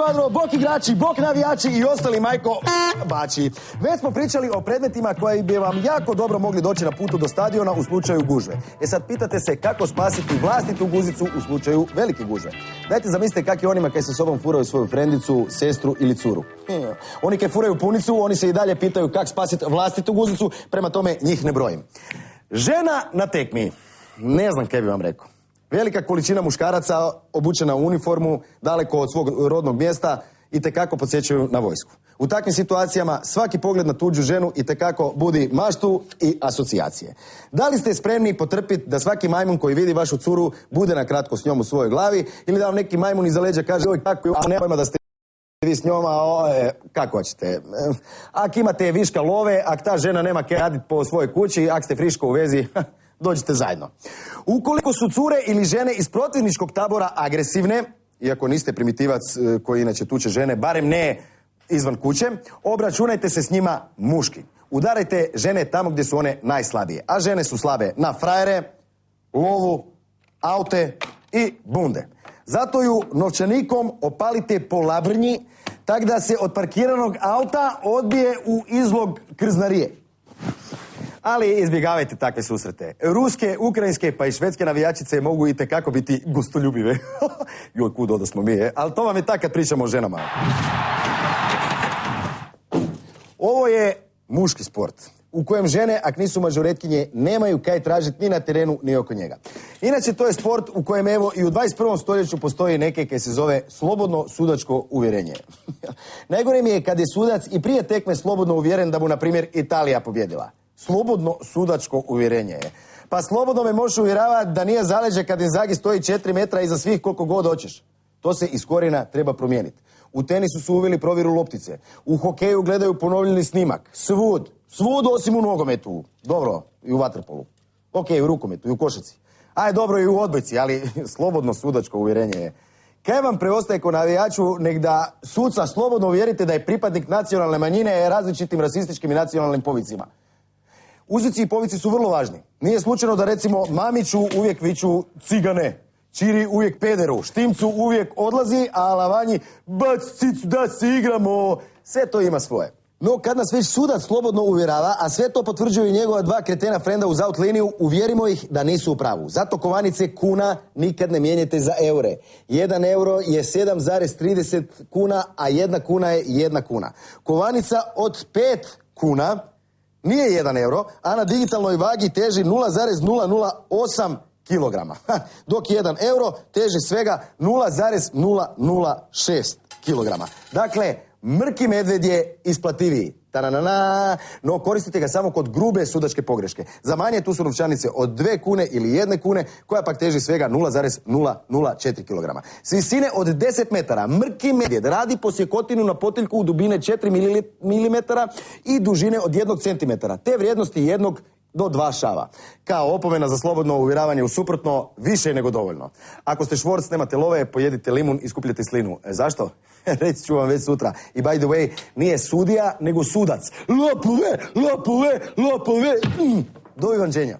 kvadro, bok igrači, bok navijači i ostali majko bači. Već smo pričali o predmetima koji bi vam jako dobro mogli doći na putu do stadiona u slučaju gužve. Sad pitate se kako spasiti vlastitu guzicu u slučaju velike gužve. Dajte zamislite kak je onima kaj sa sobom furaju svoju frendicu, sestru ili curu. Oni kaj furaju punicu, oni se i dalje pitaju kako spasiti vlastitu guzicu, prema tome njih ne brojim. Žena na tekmi. Ne znam kaj bi vam rekao. Velika količina muškaraca obučena u uniformu, daleko od svog rodnog mjesta, itekako podsjećaju na vojsku. U takvim situacijama svaki pogled na tuđu ženu itekako budi maštu i asocijacije. Da li ste spremni potrpiti da svaki majmun koji vidi vašu curu bude na kratko s njom u svojoj glavi, ili da vam neki majmun iza leđa kaže oj kako je, a nema pojma da ste vi s njom, kako hoćete. Ak imate viška love, ak ta žena nema kaj raditi po svojoj kući, ak ste friško u vezi, dođite zajedno. Ukoliko su cure ili žene iz protivničkog tabora agresivne, iako niste primitivac koji inače tuče žene, barem ne izvan kuće, obračunajte se s njima muški. Udarajte žene tamo gdje su one najslabije. A žene su slabe na frajere, lovu, aute i bunde. Zato ju novčanikom opalite po labrnji, tak da se od parkiranog auta odbije u izlog krznarije. Ali izbjegavajte takve susrete. Ruske, ukrajinske pa i švedske navijačice mogu itekako biti gostoljubive. Joj, kudo da smo mi, ali to vam je tak kad pričamo o ženama. Ovo je muški sport u kojem žene, ak nisu mažoretkinje, nemaju kaj tražiti ni na terenu, ni oko njega. Inače, to je sport u kojem, evo, i u 21. stoljeću postoji neke kaj se zove slobodno sudačko uvjerenje. Najgore mi je kad je sudac i prije tekme slobodno uvjeren da mu, na primjer, Italija pobjedila. Slobodno sudačko uvjerenje je. Pa slobodno me možeš uvjeravati da nije zaleđe kad Inzaghi stoji 4 metra iza svih koliko god hoćeš. To se iz korijena treba promijeniti. U tenisu su uveli provjeru loptice. U hokeju gledaju ponovljeni snimak. Svud osim u nogometu. Dobro, i u vaterpolu. Ok, i u rukometu, i u košarci. Aj, dobro, i u odbojci, ali slobodno sudačko uvjerenje je. Kaj vam preostaje ko navijaču, nek da suca slobodno uvjerite da je pripadnik nacionalne manjine različitim rasističkim i nacionalnim povicima. Uzvici i povici su vrlo važni. Nije slučajno da, recimo, Mamiću uvijek viču cigane, Čiri uvijek pederu, Štimcu uvijek odlazi, a Lavanji bac cicu da se igramo. Sve to ima svoje. No, kad nas već sudac slobodno uvjerava, a sve to potvrđuju i njegova dva kretena frenda uz out liniju, uvjerimo ih da nisu u pravu. Zato kovanice kuna nikad ne mijenjate za eure. 1 euro je 7,30 kuna, a 1 kuna je 1 kuna. Kovanica od 5 kuna nije 1 euro, a na digitalnoj vagi teži 0,008 kilograma. Dok 1 euro teži svega 0,006 kilograma. Dakle, mrki medved je isplativiji. Taranana. No, koristite ga samo kod grube sudačke pogreške. Za manje tu su novčanice od 2 kune ili 1 kune, koja pak teži svega 0,004 kilograma. S visine od 10 metara mrki medvjed radi posjekotinu na potiljku u dubine 4 mm i dužine od 1 cm, te vrijednosti 1 do 2 šava. Kao opomena za slobodno uvjeravanje u suprotno, više je nego dovoljno. Ako ste švorc, nemate love, pojedite limun i skupljate slinu. Zašto? Reći ću vam već sutra. I by the way, nije sudija, nego sudac. Lopove! Lopove! Lopove! Do Ivanđenja.